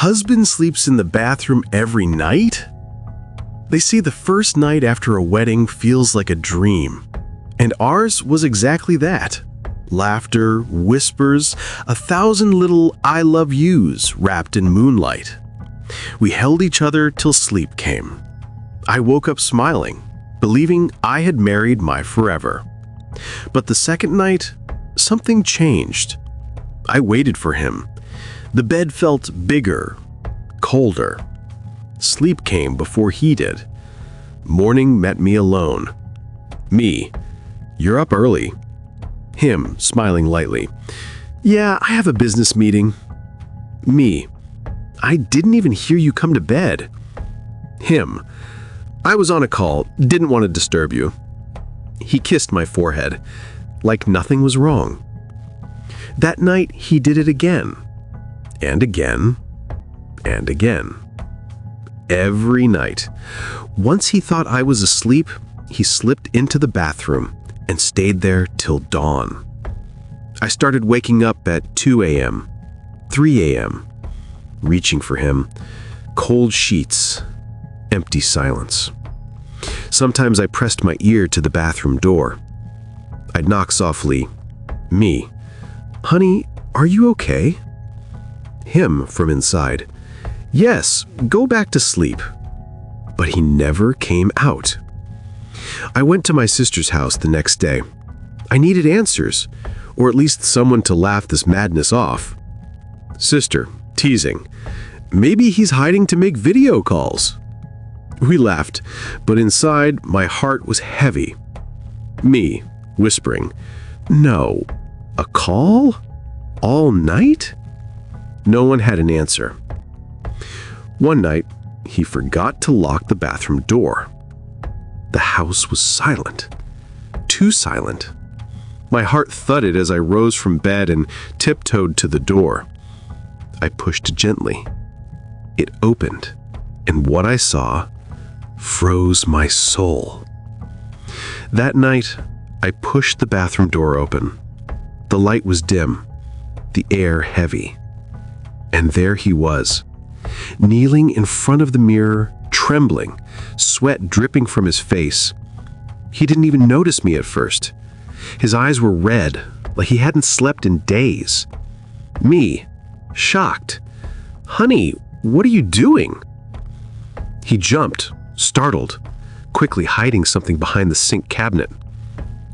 Husband sleeps in the bathroom every night? They say the first night after a wedding feels like a dream. And ours was exactly that. Laughter, whispers, 1,000 little I love yous wrapped in moonlight. We held each other till sleep came. I woke up smiling, believing I had married my forever. But the second night, something changed. I waited for him. The bed felt bigger, colder. Sleep came before he did. Morning met me alone. Me, you're up early. Him, smiling lightly. Yeah, I have a business meeting. Me, I didn't even hear you come to bed. Him, I was on a call, didn't want to disturb you. He kissed my forehead, like nothing was wrong. That night, he did it again, and again, and again. Every night. Once he thought I was asleep, he slipped into the bathroom and stayed there till dawn. I started waking up at 2 a.m., 3 a.m., reaching for him. Cold sheets, empty silence. Sometimes I pressed my ear to the bathroom door. I'd knock softly. Me, honey, are you okay? Him from inside. Yes, go back to sleep. But he never came out. I went to my sister's house the next day. I needed answers, or at least someone to laugh this madness off. Sister, teasing. Maybe he's hiding to make video calls. We laughed, but inside my heart was heavy. Me, whispering, no, a call? All night? No one had an answer. One night, he forgot to lock the bathroom door. The house was silent. Too silent. My heart thudded as I rose from bed and tiptoed to the door. I pushed gently. It opened, and what I saw froze my soul. That night, I pushed the bathroom door open. The light was dim, the air heavy. And there he was, kneeling in front of the mirror, trembling, sweat dripping from his face. He didn't even notice me at first. His eyes were red, like he hadn't slept in days. Me, shocked. Honey, what are you doing? He jumped, startled, quickly hiding something behind the sink cabinet.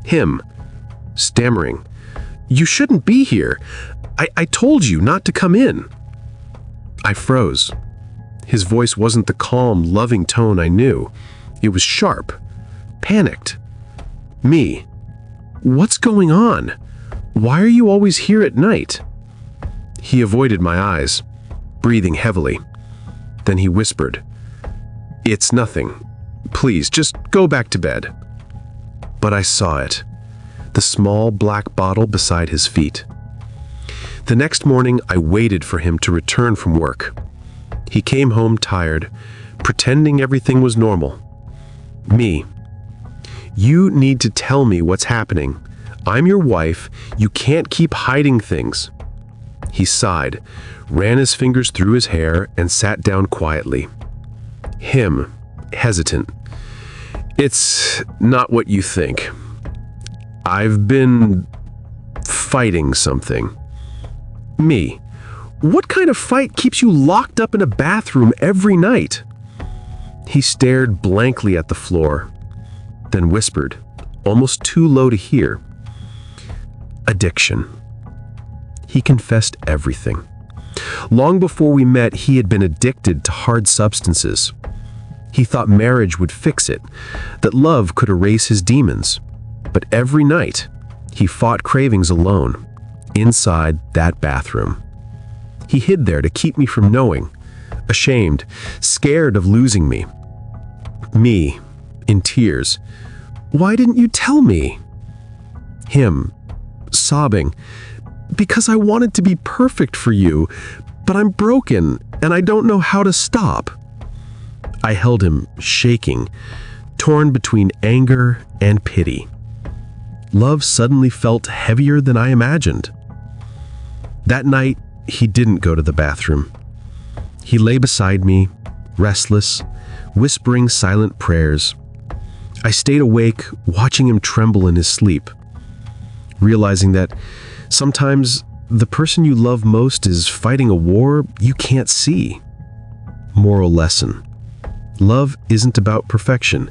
Him, stammering. You shouldn't be here. I told you not to come in. I froze. His voice wasn't the calm, loving tone I knew. It was sharp, panicked. Me, what's going on? Why are you always here at night? He avoided my eyes, breathing heavily. Then he whispered, It's nothing. Please, just go back to bed. But I saw it, the small black bottle beside his feet. The next morning, I waited for him to return from work. He came home tired, pretending everything was normal. Me, you need to tell me what's happening. I'm your wife. You can't keep hiding things. He sighed, ran his fingers through his hair, and sat down quietly. Him, hesitant. It's not what you think. I've been fighting something. Me, what kind of fight keeps you locked up in a bathroom every night? He stared blankly at the floor, then whispered, almost too low to hear. Addiction. He confessed everything. Long before we met, he had been addicted to hard substances. He thought marriage would fix it, that love could erase his demons. But every night, he fought cravings alone, inside that bathroom. He hid there to keep me from knowing, ashamed, scared of losing me. Me, in tears. Why didn't you tell me? Him, sobbing. Because I wanted to be perfect for you, but I'm broken and I don't know how to stop. I held him, shaking, torn between anger and pity. Love suddenly felt heavier than I imagined. That night, he didn't go to the bathroom. He lay beside me, restless, whispering silent prayers. I stayed awake, watching him tremble in his sleep, realizing that sometimes the person you love most is fighting a war you can't see. Moral lesson: love isn't about perfection.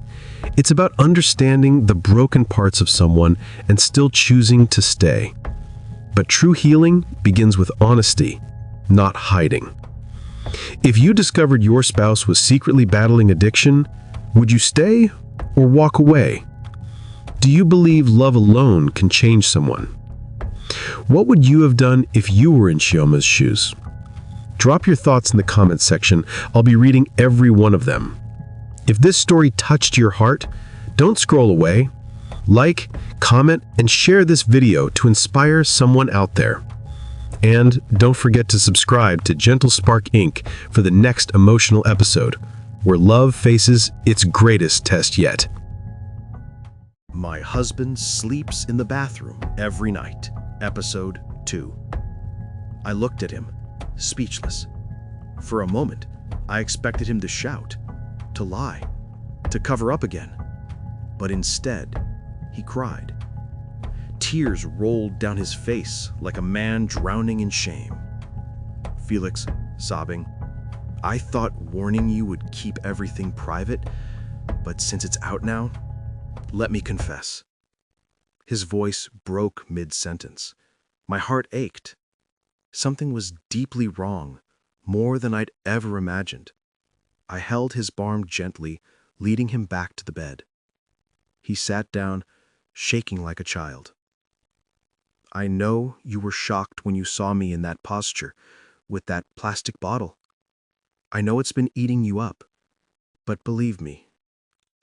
It's about understanding the broken parts of someone and still choosing to stay. But true healing begins with honesty, not hiding. If you discovered your spouse was secretly battling addiction, would you stay or walk away? Do you believe love alone can change someone? What would you have done if you were in Shioma's shoes? Drop your thoughts in the comments section. I'll be reading every one of them. If this story touched your heart, don't scroll away. Like, comment, and share this video to inspire someone out there. And don't forget to subscribe to Gentle Spark Inc. for the next emotional episode, where love faces its greatest test yet. My husband sleeps in the bathroom every night. Episode 2. I looked at him, speechless. For a moment, I expected him to shout, to lie, to cover up again. But instead, he cried. Tears rolled down his face like a man drowning in shame. Felix, sobbing, I thought warning you would keep everything private, but since it's out now, let me confess. His voice broke mid-sentence. My heart ached. Something was deeply wrong, more than I'd ever imagined. I held his arm gently, leading him back to the bed. He sat down, shaking like a child. I know you were shocked when you saw me in that posture, with that plastic bottle. I know it's been eating you up, but believe me,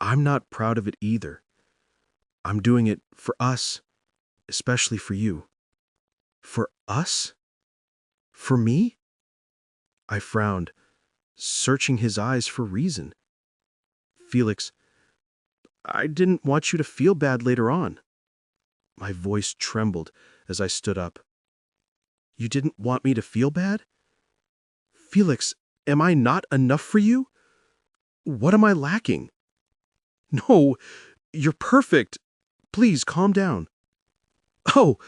I'm not proud of it either. I'm doing it for us, especially for you. For us? For me? I frowned, searching his eyes for reason. Felix, I didn't want you to feel bad later on. My voice trembled as I stood up. You didn't want me to feel bad? Felix, am I not enough for you? What am I lacking? No, you're perfect. Please calm down. Oh,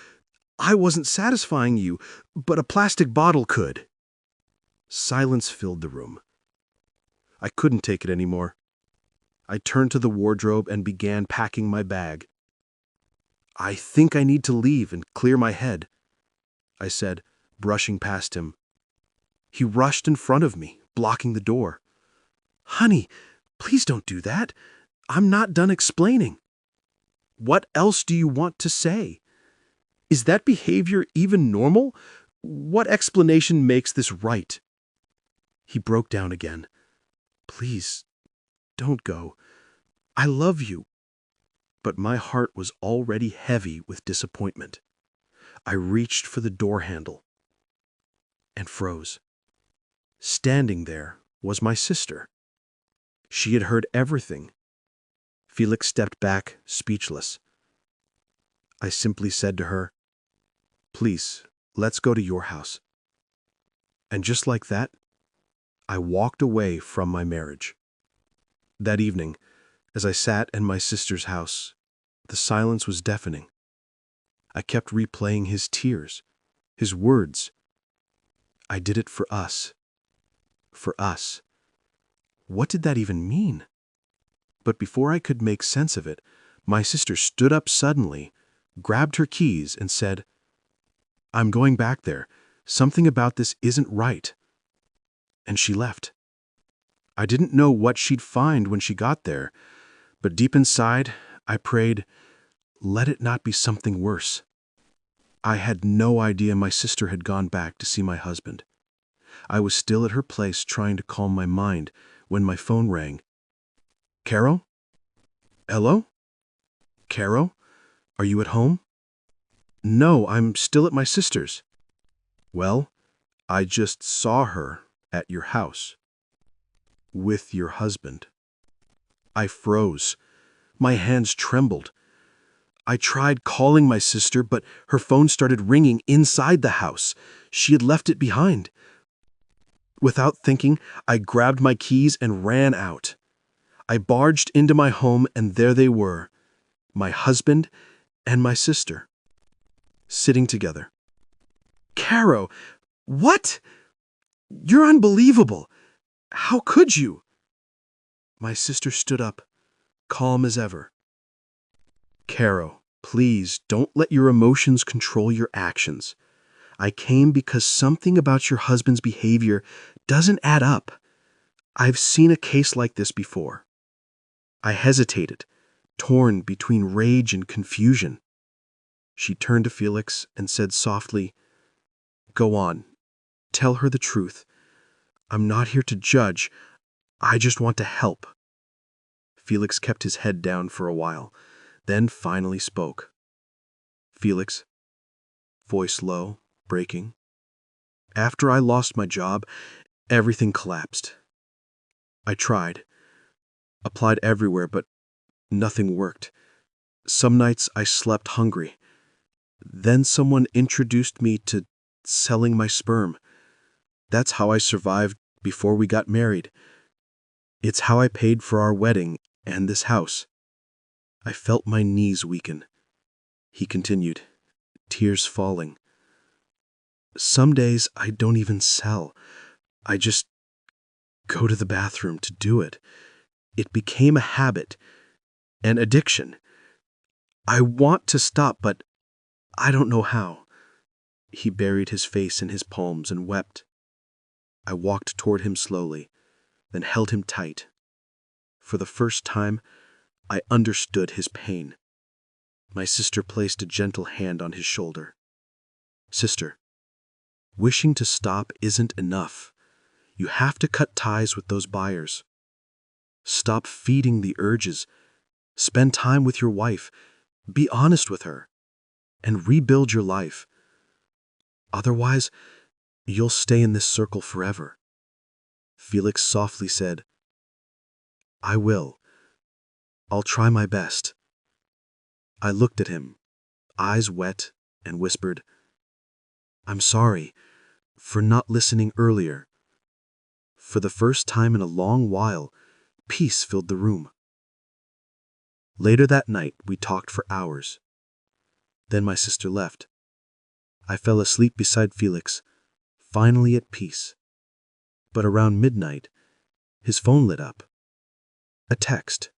I wasn't satisfying you, but a plastic bottle could. Silence filled the room. I couldn't take it anymore. I turned to the wardrobe and began packing my bag. I think I need to leave and clear my head, I said, brushing past him. He rushed in front of me, blocking the door. Honey, please don't do that. I'm not done explaining. What else do you want to say? Is that behavior even normal? What explanation makes this right? He broke down again. Please, don't go. I love you. But my heart was already heavy with disappointment. I reached for the door handle and froze. Standing there was my sister. She had heard everything. Felix stepped back, speechless. I simply said to her, Please, let's go to your house. And just like that, I walked away from my marriage. That evening, as I sat in my sister's house, the silence was deafening. I kept replaying his tears, his words. I did it for us. For us. What did that even mean? But before I could make sense of it, my sister stood up suddenly, grabbed her keys, and said, I'm going back there. Something about this isn't right. And she left. I didn't know what she'd find when she got there, but deep inside, I prayed, let it not be something worse. I had no idea my sister had gone back to see my husband. I was still at her place trying to calm my mind when my phone rang. Caro? Hello? Caro? Are you at home? No, I'm still at my sister's. Well, I just saw her at your house. With your husband. I froze. My hands trembled. I tried calling my sister, but her phone started ringing inside the house. She had left it behind. Without thinking, I grabbed my keys and ran out. I barged into my home, and there they were, my husband and my sister, sitting together. Caro, what? You're unbelievable. How could you? My sister stood up, calm as ever. Caro, please don't let your emotions control your actions. I came because something about your husband's behavior doesn't add up. I've seen a case like this before. I hesitated, torn between rage and confusion. She turned to Felix and said softly, "Go on. Tell her the truth. I'm not here to judge. I just want to help." Felix kept his head down for a while, then finally spoke. "Felix," voice low, breaking. "After I lost my job, everything collapsed. I tried, applied everywhere, but nothing worked. Some nights I slept hungry. Then someone introduced me to selling my sperm. That's how I survived before we got married. It's how I paid for our wedding and this house." I felt my knees weaken. He continued, tears falling. "Some days I don't even sell. I just go to the bathroom to do it. It became a habit, an addiction. I want to stop, but I don't know how." He buried his face in his palms and wept. I walked toward him slowly, then held him tight. For the first time, I understood his pain. My sister placed a gentle hand on his shoulder. "Sister, wishing to stop isn't enough. You have to cut ties with those buyers. Stop feeding the urges. Spend time with your wife. Be honest with her. And rebuild your life. Otherwise, you'll stay in this circle forever." Felix softly said, "I will. I'll try my best." I looked at him, eyes wet, and whispered, "I'm sorry for not listening earlier." For the first time in a long while, peace filled the room. Later that night, we talked for hours. Then my sister left. I fell asleep beside Felix, finally at peace. But around midnight, his phone lit up. A text.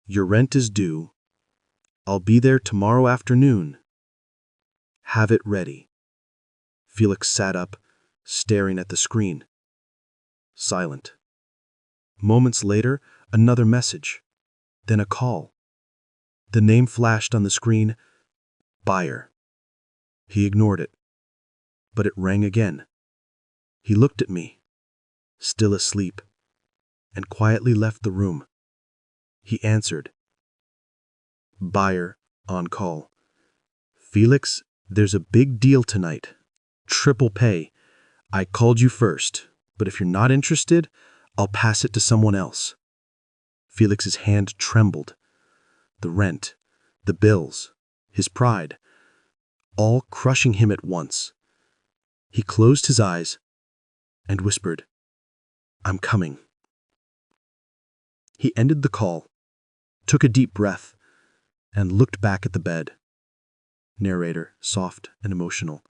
"Your rent is due. I'll be there tomorrow afternoon. Have it ready." Felix sat up, staring at the screen. Silent. Moments later, another message. Then a call. The name flashed on the screen, "Buyer." He ignored it, but it rang again. He looked at me, still asleep, and quietly left the room. He answered, "Buyer, on call. Felix, there's a big deal tonight. Triple pay. I called you first, but if you're not interested, I'll pass it to someone else." Felix's hand trembled. The rent, the bills, his pride, all crushing him at once. He closed his eyes and whispered, "I'm coming." He ended the call, took a deep breath, and looked back at the bed. Narrator, soft and emotional.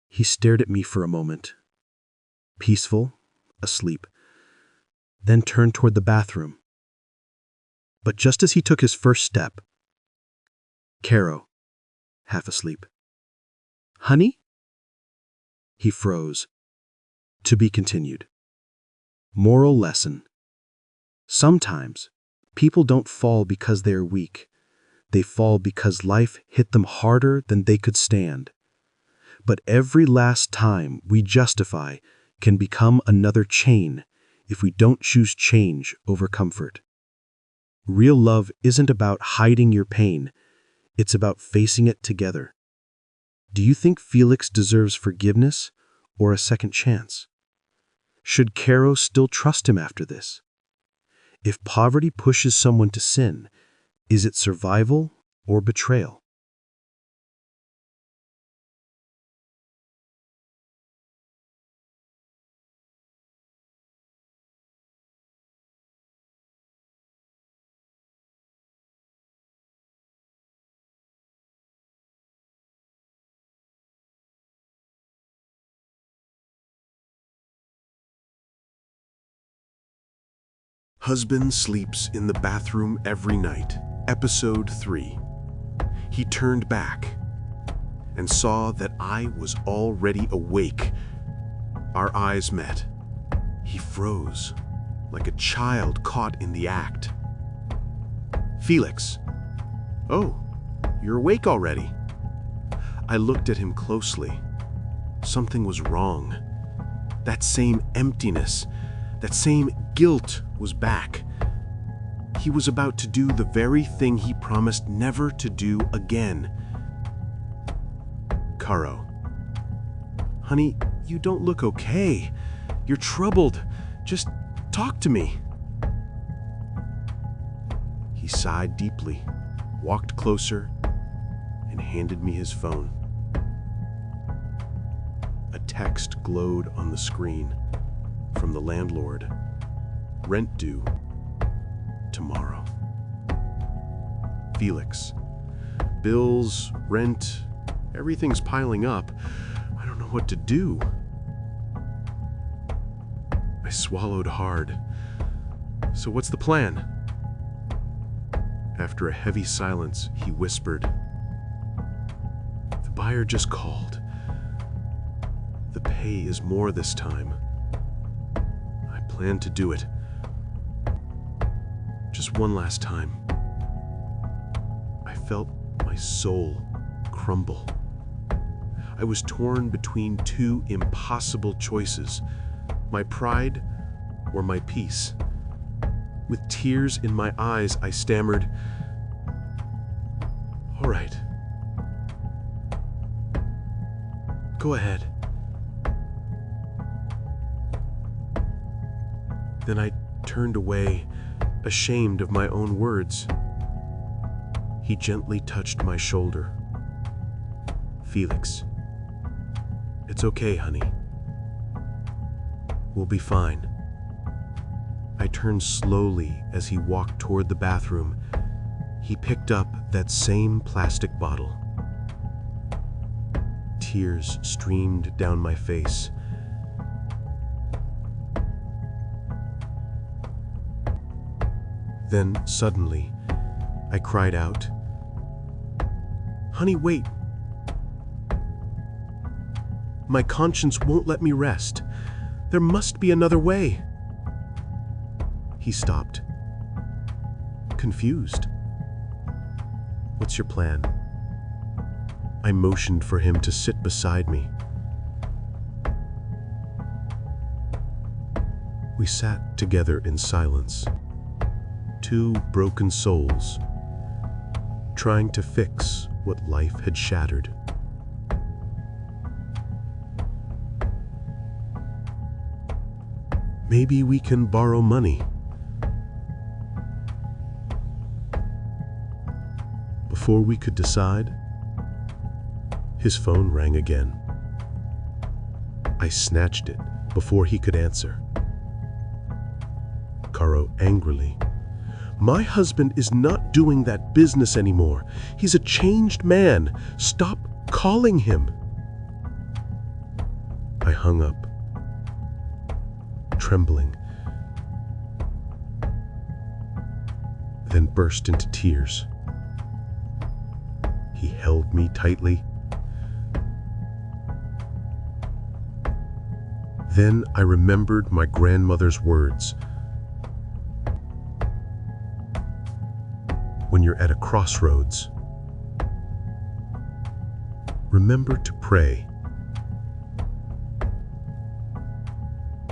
He stared at me for a moment, peaceful, asleep, then turned toward the bathroom. But just as he took his first step, "Caro," half asleep. "Honey?" He froze. To be continued. Moral lesson. Sometimes, people don't fall because they are weak. They fall because life hit them harder than they could stand. But every last time we justify can become another chain if we don't choose change over comfort. Real love isn't about hiding your pain. It's about facing it together. Do you think Felix deserves forgiveness or a second chance? Should Caro still trust him after this? If poverty pushes someone to sin, is it survival or betrayal? Husband sleeps in the bathroom every night. Episode 3. He turned back and saw that I was already awake. Our eyes met. He froze, like a child caught in the act. "Felix." "Oh, you're awake already." I looked at him closely. Something was wrong. That same emptiness, that same guilt was back. He was about to do the very thing he promised never to do again. "Caro." "Honey, you don't look okay. You're troubled. Just talk to me." He sighed deeply, walked closer, and handed me his phone. A text glowed on the screen from the landlord. "Rent due tomorrow." "Felix, bills, rent, everything's piling up. I don't know what to do." I swallowed hard. "So what's the plan?" After a heavy silence, he whispered, "The buyer just called. The pay is more this time. I plan to do it. Just one last time." I felt my soul crumble. I was torn between two impossible choices: my pride or my peace. With tears in my eyes, I stammered, "All right. Go ahead." Then I turned away, ashamed of my own words. He gently touched my shoulder. "Felix, it's okay, honey. We'll be fine." I turned slowly as he walked toward the bathroom. He picked up that same plastic bottle. Tears streamed down my face. Then, suddenly, I cried out, "Honey, wait. My conscience won't let me rest. There must be another way." He stopped, confused. "What's your plan?" I motioned for him to sit beside me. We sat together in silence, two broken souls, trying to fix what life had shattered. "Maybe we can borrow money." Before we could decide, his phone rang again. I snatched it before he could answer. Caro angrily, "My husband is not doing that business anymore. He's a changed man. Stop calling him." I hung up, trembling, then burst into tears. He held me tightly. Then I remembered my grandmother's words. When you're at a crossroads, remember to pray.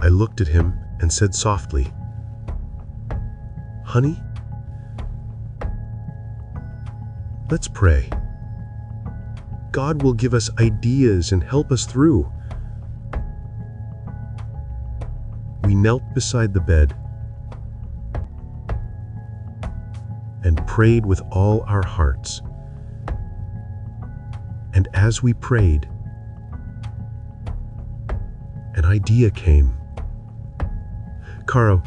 I looked at him and said softly, "Honey, let's pray. God will give us ideas and help us through." We knelt beside the bed and prayed with all our hearts. And as we prayed, an idea came. "Caro,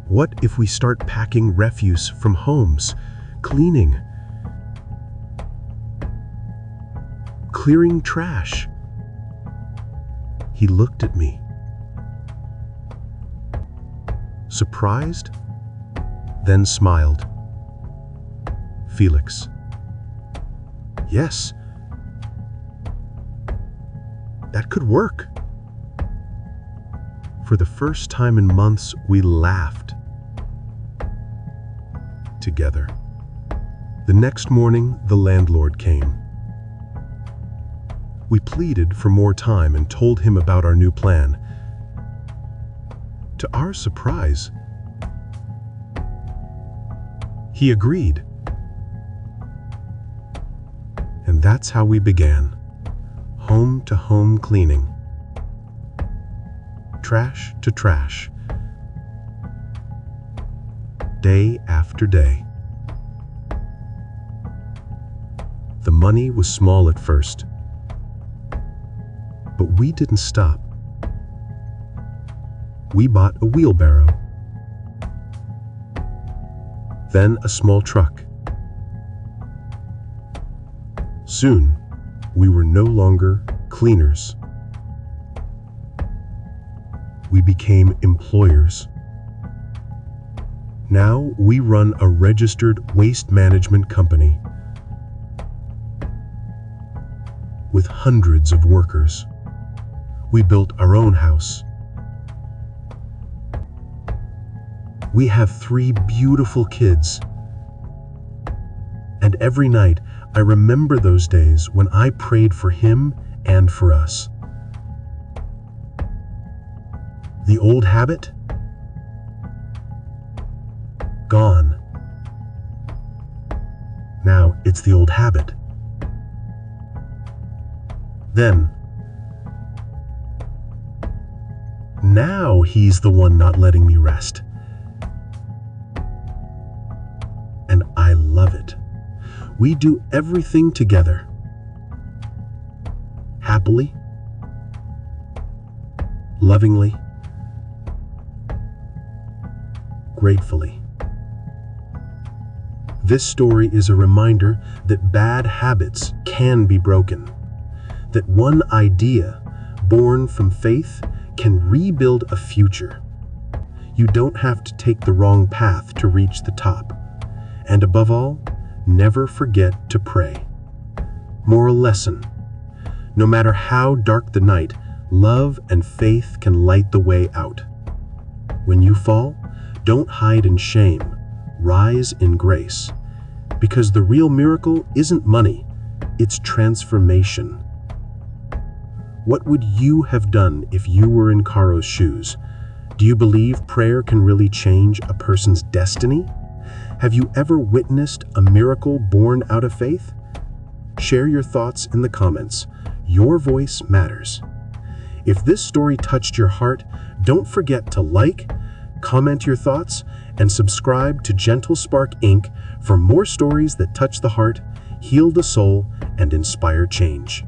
what if we start packing refuse from homes, cleaning, clearing trash?" He looked at me. surprised, then smiled. Felix. Yes, that could work. For the first time in months, we laughed together. The next morning, the landlord came. We pleaded for more time and told him about our new plan. To our surprise, he agreed. And that's how we began. Home-to-home cleaning. Trash to trash. Day after day. The money was small at first, but we didn't stop. We bought a wheelbarrow, then a small truck. Soon, we were no longer cleaners. We became employers. Now we run a registered waste management company with hundreds of workers. We built our own house. We have 3 beautiful kids. And every night, I remember those days when I prayed for him and for us. The old habit? Gone. Now it's the old habit. Then, now he's the one not letting me rest. And I love it. We do everything together. Happily, lovingly, gratefully. This story is a reminder that bad habits can be broken, that one idea born from faith can rebuild a future. You don't have to take the wrong path to reach the top. And above all, never forget to pray. Moral lesson: no matter how dark the night, love and faith can light the way out. When you fall, don't hide in shame, rise in grace. Because the real miracle isn't money, it's transformation. What would you have done if you were in Caro's shoes? Do you believe prayer can really change a person's destiny? Have you ever witnessed a miracle born out of faith? Share your thoughts in the comments. Your voice matters. If this story touched your heart, don't forget to like, comment your thoughts, and subscribe to Gentle Spark Inc. for more stories that touch the heart, heal the soul, and inspire change.